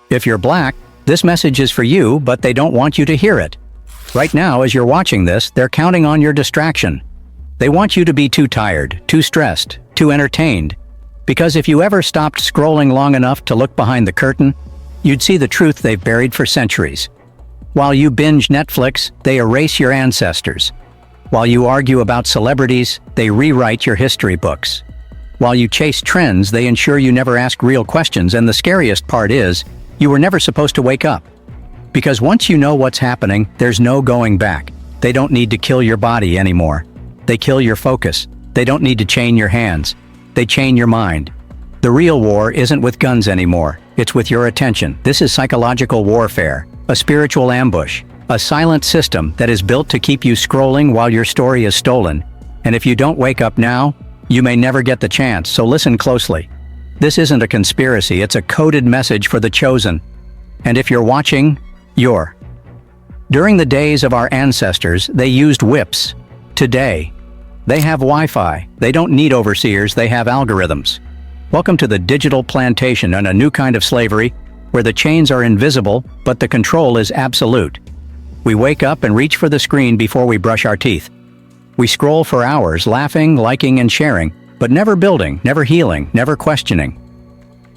If you're black, this message is for you, but they don't want you to hear it. Right now, as you're watching this, they're counting on your distraction. They want you to be too tired, too stressed, too entertained. Because if you ever stopped scrolling long enough to look behind the curtain, you'd see the truth they've buried for centuries. While you binge Netflix, they erase your ancestors. While you argue about celebrities, they rewrite your history books. While you chase trends, they ensure you never ask real questions, and the scariest part is, you were never supposed to wake up. Because once you know what's happening, there's no going back. They don't need to kill your body anymore. They kill your focus. They don't need to chain your hands. They chain your mind. The real war isn't with guns anymore. It's with your attention. This is psychological warfare, a spiritual ambush, a silent system that is built to keep you scrolling while your story is stolen. And if you don't wake up now, you may never get the chance, so listen closely. This isn't a conspiracy, it's a coded message for the chosen. And if you're watching, you're. During the days of our ancestors, they used whips. Today, they have Wi-Fi. They don't need overseers, they have algorithms. Welcome to the digital plantation and a new kind of slavery, where the chains are invisible, but the control is absolute. We wake up and reach for the screen before we brush our teeth. We scroll for hours, laughing, liking, and sharing, but never building, never healing, never questioning.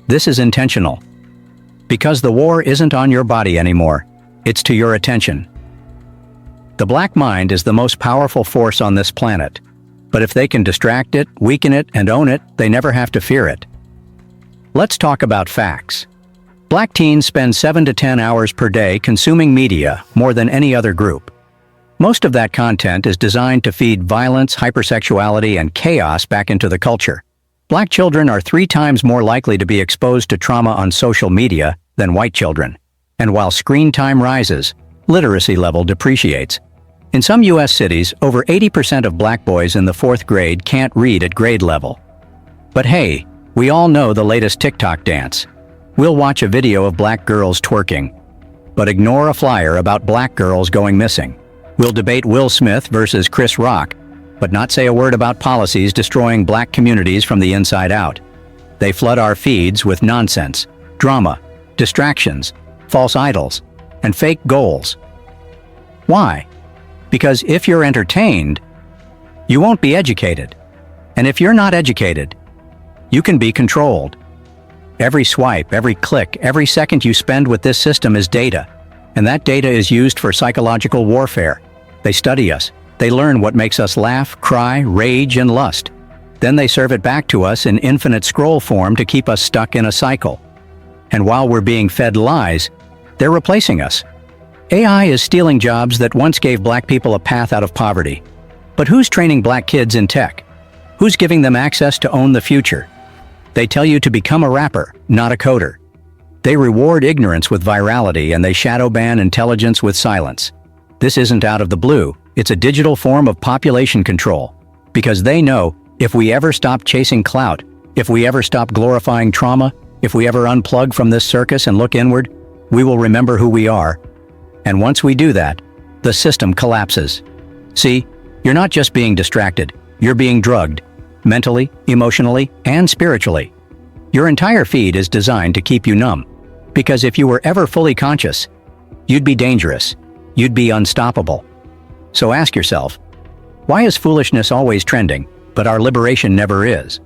This is intentional. Because the war isn't on your body anymore, it's to your attention. The black mind is the most powerful force on this planet. But if they can distract it, weaken it, and own it, they never have to fear it. Let's talk about facts. Black teens spend 7 to 10 hours per day consuming media, more than any other group. Most of that content is designed to feed violence, hypersexuality, and chaos back into the culture. Black children are 3 times more likely to be exposed to trauma on social media than white children. And while screen time rises, literacy level depreciates. In some U.S. cities, over 80% of black boys in the 4th grade can't read at grade level. But hey, we all know the latest TikTok dance. We'll watch a video of black girls twerking, but ignore a flyer about black girls going missing. We'll debate Will Smith versus Chris Rock, but not say a word about policies destroying black communities from the inside out. They flood our feeds with nonsense, drama, distractions, false idols, and fake goals. Why? Because if you're entertained, you won't be educated. And if you're not educated, you can be controlled. Every swipe, every click, every second you spend with this system is data. And that data is used for psychological warfare. They study us. They learn what makes us laugh, cry, rage, and lust. Then they serve it back to us in infinite scroll form to keep us stuck in a cycle. And while we're being fed lies, they're replacing us. AI is stealing jobs that once gave black people a path out of poverty. But who's training black kids in tech? Who's giving them access to own the future? They tell you to become a rapper, not a coder. They reward ignorance with virality and they shadow ban intelligence with silence. This isn't out of the blue, it's a digital form of population control. Because they know, if we ever stop chasing clout, if we ever stop glorifying trauma, if we ever unplug from this circus and look inward, we will remember who we are. And once we do that, the system collapses. See, you're not just being distracted, you're being drugged, mentally, emotionally, and spiritually. Your entire feed is designed to keep you numb. Because if you were ever fully conscious, you'd be dangerous, you'd be unstoppable. So ask yourself, why is foolishness always trending, but our liberation never is?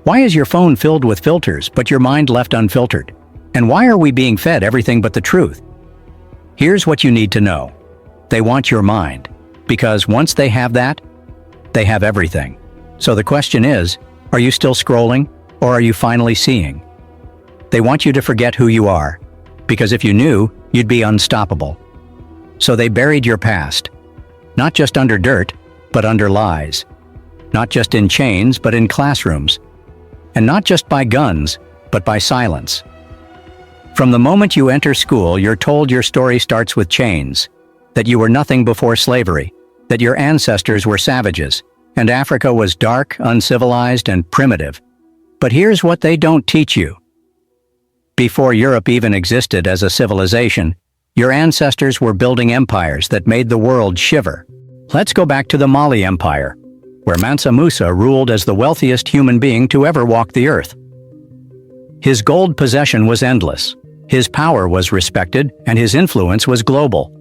Why is your phone filled with filters, but your mind left unfiltered? And why are we being fed everything but the truth? Here's what you need to know. They want your mind, because once they have that, they have everything. So the question is, are you still scrolling, or are you finally seeing? They want you to forget who you are, because if you knew, you'd be unstoppable. So they buried your past, not just under dirt, but under lies. Not just in chains, but in classrooms. And not just by guns, but by silence. From the moment you enter school, you're told your story starts with chains, that you were nothing before slavery, that your ancestors were savages, and Africa was dark, uncivilized, and primitive. But here's what they don't teach you. Before Europe even existed as a civilization, your ancestors were building empires that made the world shiver. Let's go back to the Mali Empire, where Mansa Musa ruled as the wealthiest human being to ever walk the earth. His gold possession was endless. His power was respected, and his influence was global.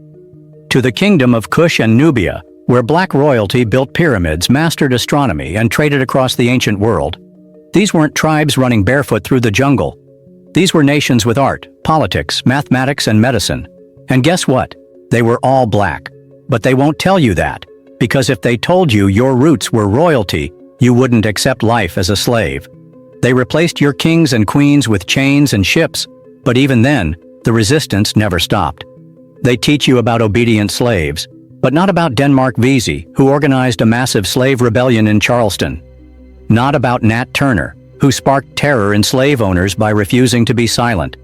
To the kingdom of Kush and Nubia, where black royalty built pyramids, mastered astronomy, and traded across the ancient world. These weren't tribes running barefoot through the jungle. These were nations with art, politics, mathematics, and medicine. And guess what? They were all black. But they won't tell you that, because if they told you your roots were royalty, you wouldn't accept life as a slave. They replaced your kings and queens with chains and ships, but even then, the resistance never stopped. They teach you about obedient slaves, but not about Denmark Vesey, who organized a massive slave rebellion in Charleston. Not about Nat Turner, who sparked terror in slave owners by refusing to be silent.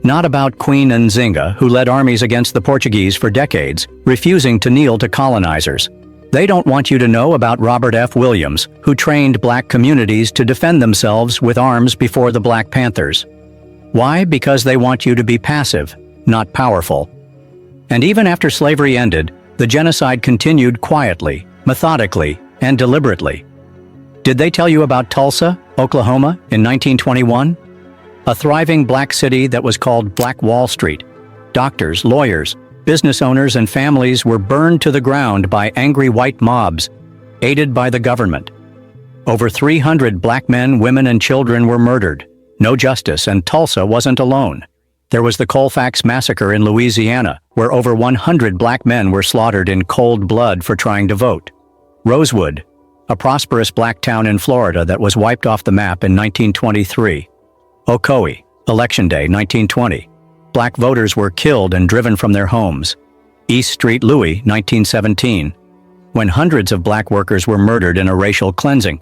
Not about Queen Nzinga, who led armies against the Portuguese for decades, refusing to kneel to colonizers. They don't want you to know about Robert F. Williams, who trained black communities to defend themselves with arms before the Black Panthers. Why? Because they want you to be passive, not powerful. And even after slavery ended, the genocide continued quietly, methodically, and deliberately. Did they tell you about Tulsa, Oklahoma, in 1921? A thriving black city that was called Black Wall Street. Doctors, lawyers, business owners, and families were burned to the ground by angry white mobs, aided by the government. Over 300 black men, women, and children were murdered. No justice, and Tulsa wasn't alone. There was the Colfax Massacre in Louisiana, where over 100 black men were slaughtered in cold blood for trying to vote. Rosewood, a prosperous black town in Florida that was wiped off the map in 1923. Ocoee, Election Day, 1920. Black voters were killed and driven from their homes. East Street, Louis, 1917. When hundreds of black workers were murdered in a racial cleansing.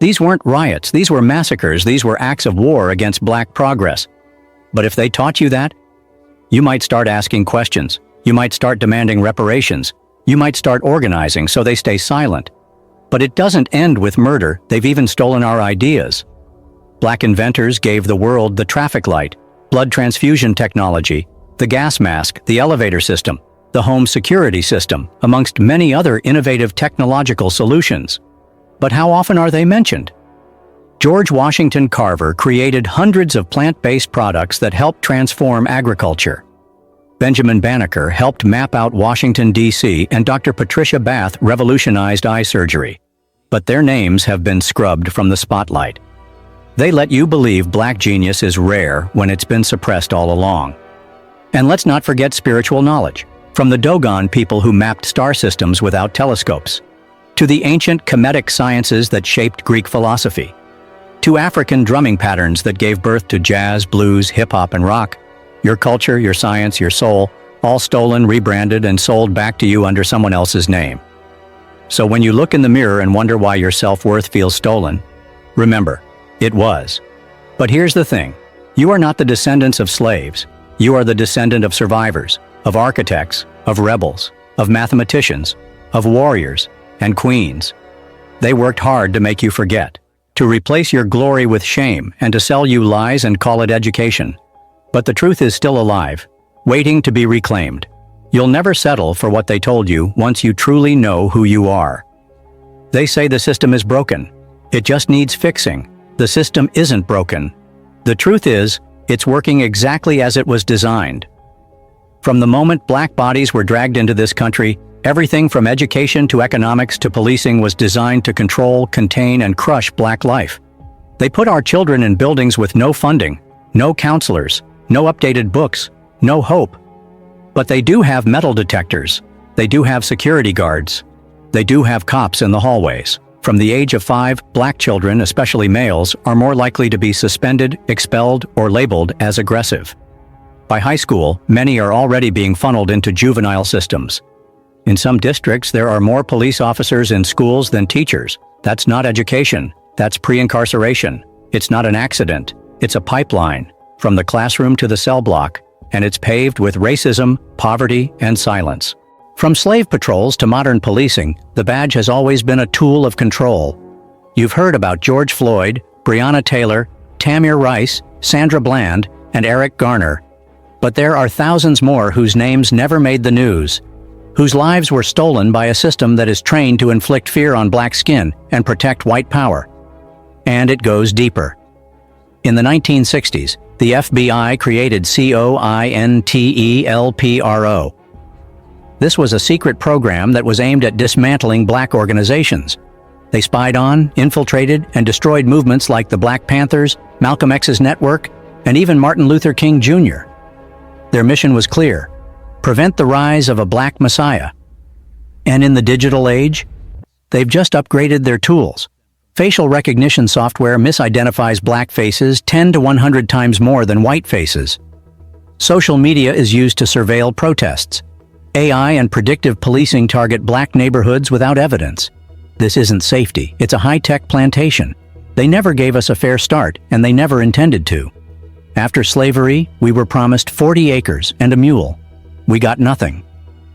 These weren't riots, these were massacres, these were acts of war against black progress. But if they taught you that, you might start asking questions. You might start demanding reparations. You might start organizing so they stay silent. But it doesn't end with murder. They've even stolen our ideas. Black inventors gave the world the traffic light, blood transfusion technology, the gas mask, the elevator system, the home security system, amongst many other innovative technological solutions. But how often are they mentioned? George Washington Carver created hundreds of plant-based products that helped transform agriculture. Benjamin Banneker helped map out Washington, D.C., and Dr. Patricia Bath revolutionized eye surgery. But their names have been scrubbed from the spotlight. They let you believe black genius is rare when it's been suppressed all along. And let's not forget spiritual knowledge, from the Dogon people who mapped star systems without telescopes, to the ancient Kemetic sciences that shaped Greek philosophy, to African drumming patterns that gave birth to jazz, blues, hip-hop, and rock. Your culture, your science, your soul, all stolen, rebranded, and sold back to you under someone else's name. So when you look in the mirror and wonder why your self-worth feels stolen, remember, it was. But here's the thing. You are not the descendants of slaves. You are the descendant of survivors, of architects, of rebels, of mathematicians, of warriors, and queens. They worked hard to make you forget, to replace your glory with shame, and to sell you lies and call it education. But the truth is still alive, waiting to be reclaimed. You'll never settle for what they told you once you truly know who you are. They say the system is broken. It just needs fixing. The system isn't broken. The truth is, it's working exactly as it was designed. From the moment black bodies were dragged into this country, everything from education to economics to policing was designed to control, contain, and crush black life. They put our children in buildings with no funding, no counselors, no updated books, no hope. But they do have metal detectors. They do have security guards. They do have cops in the hallways. From the age of 5, black children, especially males, are more likely to be suspended, expelled, or labeled as aggressive. By high school, many are already being funneled into juvenile systems. In some districts, there are more police officers in schools than teachers. That's not education. That's pre-incarceration. It's not an accident. It's a pipeline, from the classroom to the cell block, and it's paved with racism, poverty, and silence. From slave patrols to modern policing, the badge has always been a tool of control. You've heard about George Floyd, Breonna Taylor, Tamir Rice, Sandra Bland, and Eric Garner. But there are thousands more whose names never made the news, whose lives were stolen by a system that is trained to inflict fear on black skin and protect white power. And it goes deeper. In the 1960s, The FBI created COINTELPRO. This was a secret program that was aimed at dismantling black organizations. They spied on, infiltrated, and destroyed movements like the Black Panthers, Malcolm X's network, and even Martin Luther King Jr. Their mission was clear: prevent the rise of a black messiah. And in the digital age, they've just upgraded their tools. Facial recognition software misidentifies black faces 10 to 100 times more than white faces. Social media is used to surveil protests. AI and predictive policing target black neighborhoods without evidence. This isn't safety, it's a high-tech plantation. They never gave us a fair start, and they never intended to. After slavery, we were promised 40 acres and a mule. We got nothing.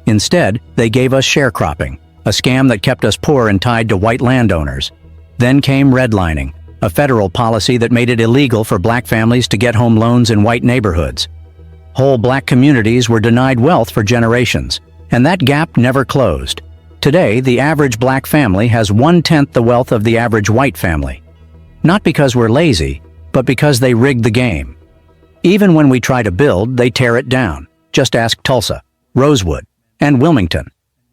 Instead, they gave us sharecropping, a scam that kept us poor and tied to white landowners. Then came redlining, a federal policy that made it illegal for black families to get home loans in white neighborhoods. Whole black communities were denied wealth for generations, and that gap never closed. Today, the average black family has 1/10 the wealth of the average white family. Not because we're lazy, but because they rigged the game. Even when we try to build, they tear it down. Just ask Tulsa, Rosewood, and Wilmington.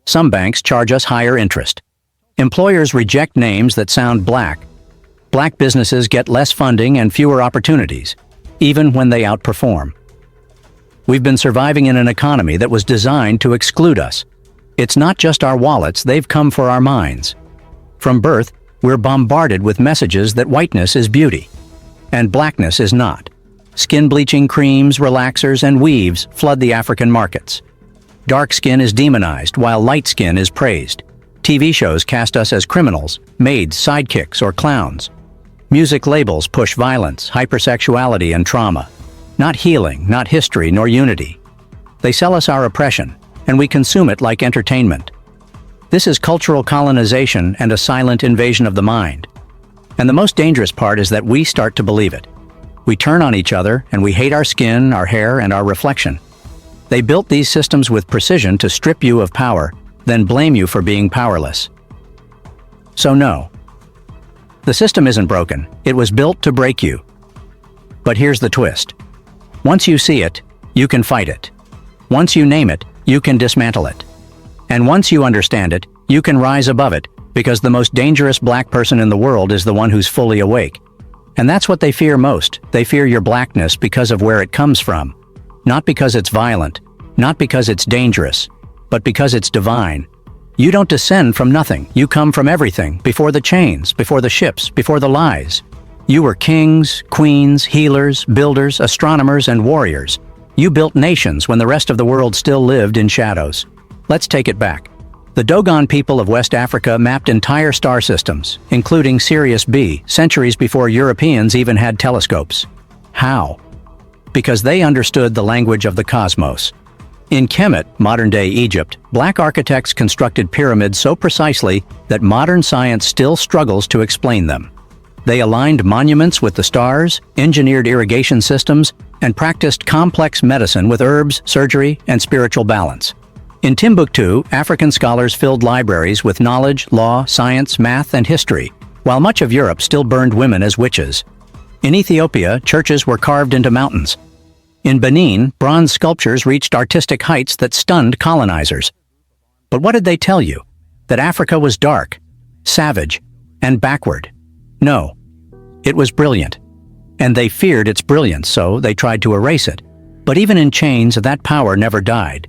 Some banks charge us higher interest. Employers reject names that sound black. Black businesses get less funding and fewer opportunities, even when they outperform. We've been surviving in an economy that was designed to exclude us. It's not just our wallets, they've come for our minds. From birth, we're bombarded with messages that whiteness is beauty, and blackness is not. Skin-bleaching creams, relaxers, and weaves flood the African markets. Dark skin is demonized, while light skin is praised. TV shows cast us as criminals, maids, sidekicks, or clowns. Music labels push violence, hypersexuality, and trauma. Not healing, not history, nor unity. They sell us our oppression, and we consume it like entertainment. This is cultural colonization and a silent invasion of the mind. And the most dangerous part is that we start to believe it. We turn on each other, and we hate our skin, our hair, and our reflection. They built these systems with precision to strip you of power, then blame you for being powerless. So no. The system isn't broken. It was built to break you. But here's the twist. Once you see it, you can fight it. Once you name it, you can dismantle it. And once you understand it, you can rise above it, because the most dangerous black person in the world is the one who's fully awake. And that's what they fear most. They fear your blackness because of where it comes from. Not because it's violent, not because it's dangerous, but because it's divine. You don't descend from nothing. You come from everything, before the chains, before the ships, before the lies. You were kings, queens, healers, builders, astronomers, and warriors. You built nations when the rest of the world still lived in shadows. Let's take it back. The Dogon people of West Africa mapped entire star systems, including Sirius B, centuries before Europeans even had telescopes. How? Because they understood the language of the cosmos. In Kemet, modern-day Egypt, black architects constructed pyramids so precisely that modern science still struggles to explain them. They aligned monuments with the stars, engineered irrigation systems, and practiced complex medicine with herbs, surgery, and spiritual balance. In Timbuktu, African scholars filled libraries with knowledge, law, science, math, and history, while much of Europe still burned women as witches. In Ethiopia, churches were carved into mountains. In Benin, bronze sculptures reached artistic heights that stunned colonizers. But what did they tell you? That Africa was dark, savage, and backward? No. It was brilliant. And they feared its brilliance, so they tried to erase it. But even in chains, that power never died.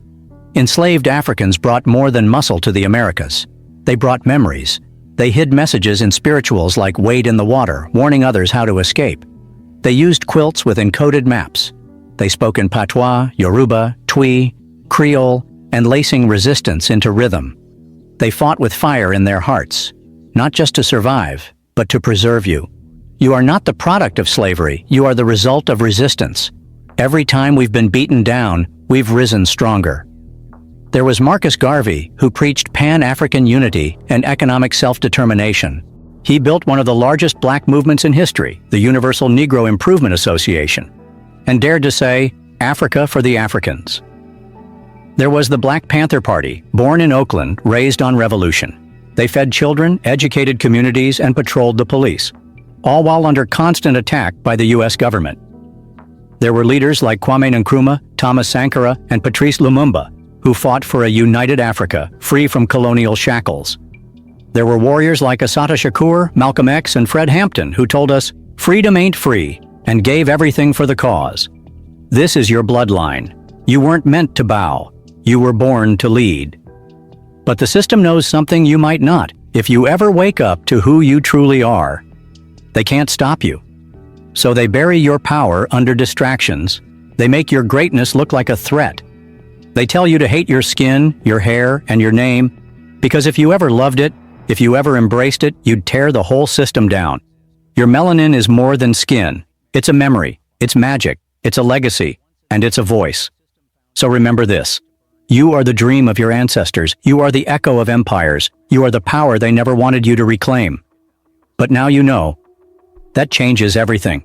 Enslaved Africans brought more than muscle to the Americas. They brought memories. They hid messages in spirituals like wade in the water, warning others how to escape. They used quilts with encoded maps. They spoke in patois, Yoruba, Twi, Creole, and lacing resistance into rhythm. They fought with fire in their hearts, not just to survive, but to preserve you. You are not the product of slavery, you are the result of resistance. Every time we've been beaten down, we've risen stronger. There was Marcus Garvey, who preached Pan-African unity and economic self-determination. He built one of the largest black movements in history, the Universal Negro Improvement Association, and dared to say, Africa for the Africans. There was the Black Panther Party, born in Oakland, raised on revolution. They fed children, educated communities, and patrolled the police, all while under constant attack by the U.S. government. There were leaders like Kwame Nkrumah, Thomas Sankara, and Patrice Lumumba, who fought for a united Africa, free from colonial shackles. There were warriors like Assata Shakur, Malcolm X, and Fred Hampton, who told us, "Freedom ain't free," and gave everything for the cause. This is your bloodline. You weren't meant to bow. You were born to lead. But the system knows something you might not. If you ever wake up to who you truly are, they can't stop you. So they bury your power under distractions. They make your greatness look like a threat. They tell you to hate your skin, your hair, and your name, because if you ever loved it, if you ever embraced it, you'd tear the whole system down. Your melanin is more than skin. It's a memory, it's magic, it's a legacy, and it's a voice. So remember this. You are the dream of your ancestors. You are the echo of empires. You are the power they never wanted you to reclaim. But now you know. That changes everything.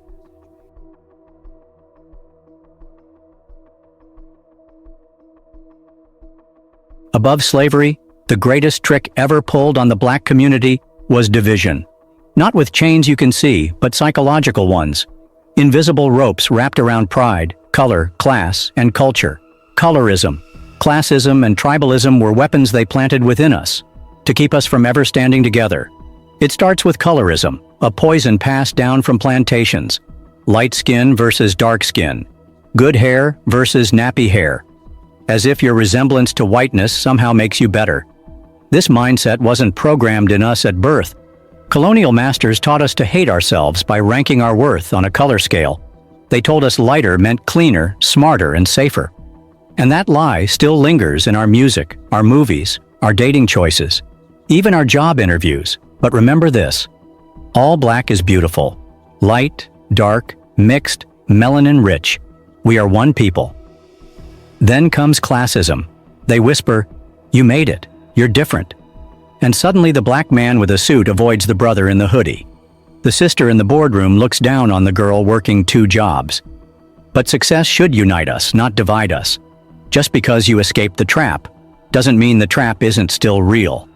Above slavery, the greatest trick ever pulled on the black community was division. Not with chains you can see, but psychological ones. Invisible ropes wrapped around pride, color, class, and culture. Colorism, classism, and tribalism were weapons they planted within us to keep us from ever standing together. It starts with colorism, a poison passed down from plantations. Light skin versus dark skin. Good hair versus nappy hair. As if your resemblance to whiteness somehow makes you better. This mindset wasn't programmed in us at birth. Colonial masters taught us to hate ourselves by ranking our worth on a color scale. They told us lighter meant cleaner, smarter, and safer. And that lie still lingers in our music, our movies, our dating choices, even our job interviews. But remember this. All black is beautiful. Light, dark, mixed, melanin-rich. We are one people. Then comes classism. They whisper, "You made it. You're different." And suddenly the black man with a suit avoids the brother in the hoodie. The sister in the boardroom looks down on the girl working 2 jobs. But success should unite us, not divide us. Just because you escaped the trap doesn't mean the trap isn't still real.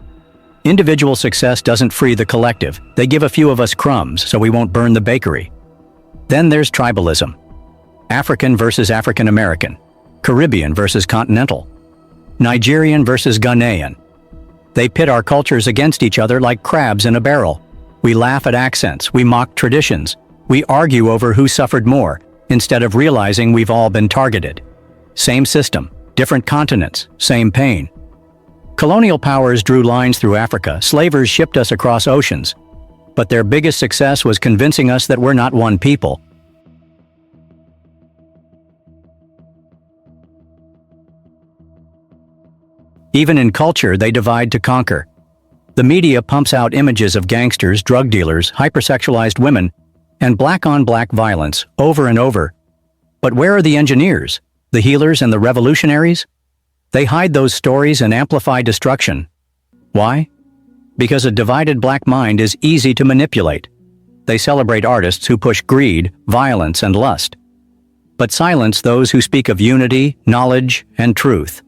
Individual success doesn't free the collective. They give a few of us crumbs so we won't burn the bakery. Then there's tribalism. African versus African American. Caribbean versus continental. Nigerian versus Ghanaian. They pit our cultures against each other like crabs in a barrel. We laugh at accents, we mock traditions, we argue over who suffered more, instead of realizing we've all been targeted. Same system, different continents, same pain. Colonial powers drew lines through Africa, slavers shipped us across oceans. But their biggest success was convincing us that we're not one people. Even in culture, they divide to conquer. The media pumps out images of gangsters, drug dealers, hypersexualized women, and black-on-black violence over and over. But where are the engineers, the healers, and the revolutionaries? They hide those stories and amplify destruction. Why? Because a divided black mind is easy to manipulate. They celebrate artists who push greed, violence, and lust, but silence those who speak of unity, knowledge, and truth.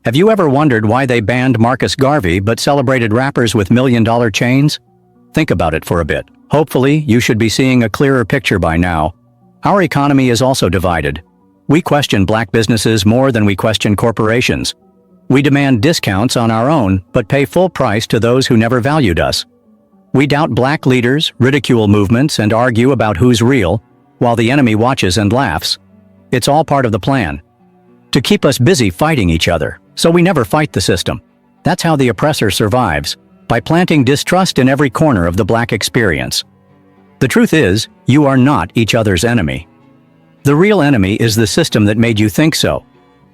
Have you ever wondered why they banned Marcus Garvey but celebrated rappers with million-dollar chains? Think about it for a bit. Hopefully, you should be seeing a clearer picture by now. Our economy is also divided. We question black businesses more than we question corporations. We demand discounts on our own, but pay full price to those who never valued us. We doubt black leaders, ridicule movements, and argue about who's real, while the enemy watches and laughs. It's all part of the plan. To keep us busy fighting each other, so we never fight the system. That's how the oppressor survives, by planting distrust in every corner of the black experience. The truth is, you are not each other's enemy. The real enemy is the system that made you think so.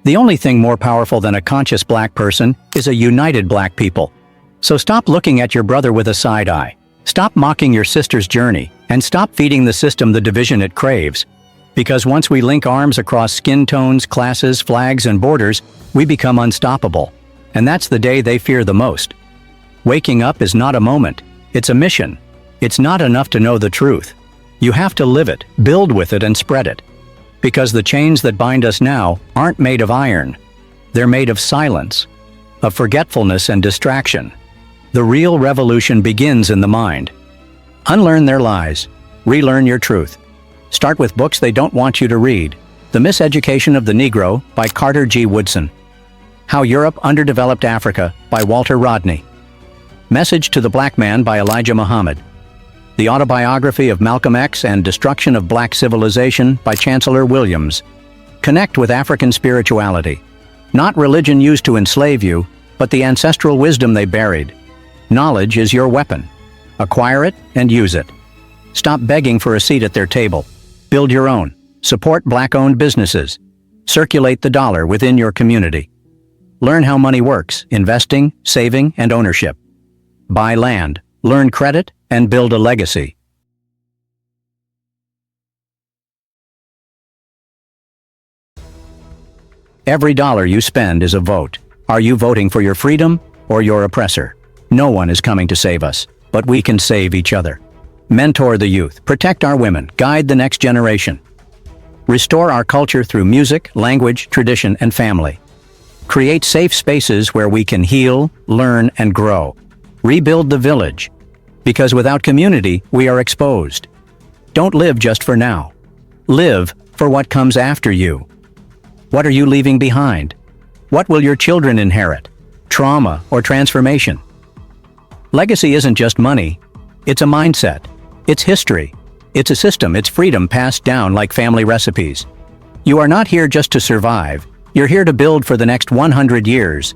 The only thing more powerful than a conscious black person is a united black people. So stop looking at your brother with a side eye. Stop mocking your sister's journey, and stop feeding the system the division it craves. Because once we link arms across skin tones, classes, flags, and borders, we become unstoppable. And that's the day they fear the most. Waking up is not a moment, it's a mission. It's not enough to know the truth. You have to live it, build with it, and spread it. Because the chains that bind us now aren't made of iron. They're made of silence, of forgetfulness and distraction. The real revolution begins in the mind. Unlearn their lies, relearn your truth. Start with books they don't want you to read. The Miseducation of the Negro by Carter G. Woodson. How Europe Underdeveloped Africa by Walter Rodney. Message to the Black Man by Elijah Muhammad. The Autobiography of Malcolm X and Destruction of Black Civilization by Chancellor Williams. Connect with African spirituality. Not religion used to enslave you, but the ancestral wisdom they buried. Knowledge is your weapon. Acquire it and use it. Stop begging for a seat at their table. Build your own. Support Black-owned businesses. Circulate the dollar within your community. Learn how money works, investing, saving, and ownership. Buy land, learn credit, and build a legacy. Every dollar you spend is a vote. Are you voting for your freedom or your oppressor? No one is coming to save us, but we can save each other. Mentor the youth, protect our women, guide the next generation. Restore our culture through music, language, tradition, and family. Create safe spaces where we can heal, learn, and grow. Rebuild the village. Because without community, we are exposed. Don't live just for now. Live for what comes after you. What are you leaving behind? What will your children inherit? Trauma or transformation? Legacy isn't just money. It's a mindset. It's history. It's a system. It's freedom passed down like family recipes. You are not here just to survive. You're here to build for the next 100 years.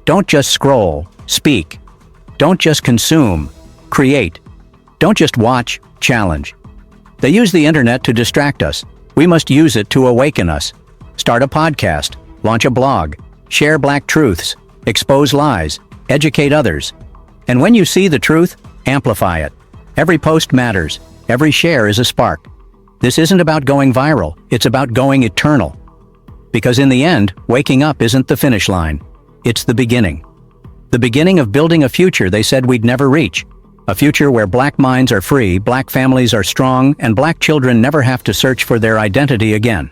Don't just scroll, speak. Don't just consume, create. Don't just watch, challenge. They use the internet to distract us. We must use it to awaken us. Start a podcast, launch a blog, share Black truths, expose lies, educate others. And when you see the truth, amplify it. Every post matters. Every share is a spark. This isn't about going viral. It's about going eternal. Because in the end, waking up isn't the finish line. It's the beginning. The beginning of building a future they said we'd never reach. A future where Black minds are free, Black families are strong, and Black children never have to search for their identity again.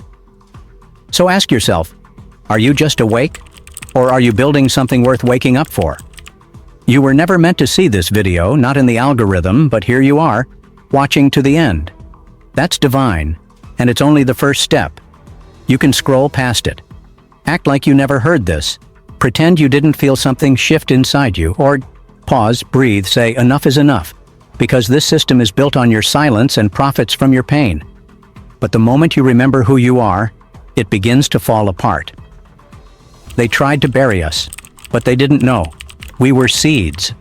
So ask yourself, are you just awake? Or are you building something worth waking up for? You were never meant to see this video, not in the algorithm, but here you are, watching to the end. That's divine, and it's only the first step. You can scroll past it. Act like you never heard this. Pretend you didn't feel something shift inside you, or pause, breathe, say enough is enough, because this system is built on your silence and profits from your pain. But the moment you remember who you are, it begins to fall apart. They tried to bury us, but they didn't know. We were seeds.